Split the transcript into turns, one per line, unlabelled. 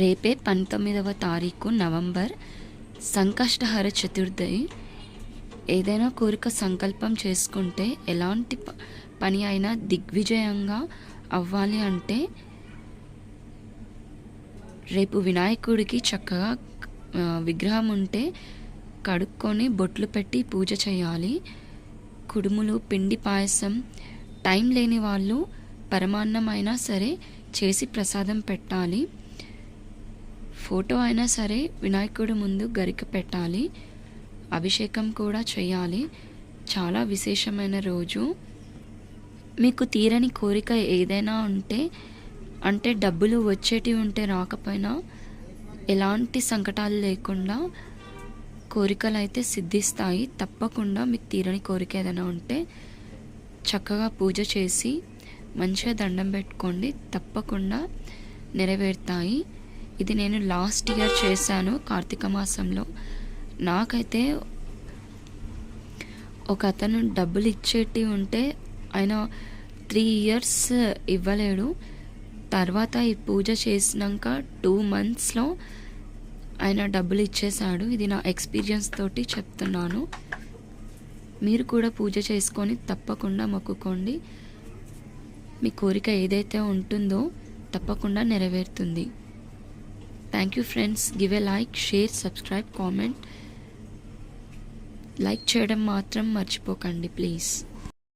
రేపే 19వ తారీఖు నవంబర్ సంకష్టహర చతుర్థి. ఏదైనా కోరిక సంకల్పం చేసుకుంటే ఎలాంటి పని అయినా దిగ్విజయంగా అవ్వాలి అంటే రేపు వినాయకుడికి చక్కగా విగ్రహం ఉంటే కడుక్కొని బొట్లు పెట్టి పూజ చేయాలి. కుడుములు, పిండి పాయసం, టైం లేని వాళ్ళు పరమాన్నం అయినా సరే చేసి ప్రసాదం పెట్టాలి. ఫోటో అయినా సరే వినాయకుడి ముందు గరిక పెట్టాలి. అభిషేకం కూడా చేయాలి. చాలా విశేషమైన రోజు. మీకు తీరని కోరిక ఏదైనా ఉంటే, అంటే డబ్బులు వచ్చేటివి ఉంటే రాకపోయినా, ఎలాంటి సంకటాలు లేకుండా కోరికలు అయితే సిద్ధిస్తాయి. తప్పకుండా మీకు తీరని కోరిక ఏదైనా ఉంటే చక్కగా పూజ చేసి మంచిగా దండం పెట్టుకోండి, తప్పకుండా నెరవేరుతాయి. ఇది నేను లాస్ట్ ఇయర్ చేశాను కార్తీక మాసంలో. నాకైతే ఒక అతను డబ్బులు ఇచ్చేటి ఉంటే ఆయన 3 years ఇవ్వలేడు. తర్వాత ఈ పూజ చేసినాక 2 monthsలో ఆయన డబ్బులు ఇచ్చేశాడు. ఇది నా ఎక్స్పీరియన్స్ తోటి చెప్తున్నాను. మీరు కూడా పూజ చేసుకొని తప్పకుండా మొక్కుకోండి. మీ కోరిక ఏదైతే ఉంటుందో తప్పకుండా నెరవేరుతుంది. Thank you friends. Give a like, share, subscribe, comment. Like చేయడం మాత్రం మర్చిపోకండి ప్లీజ్.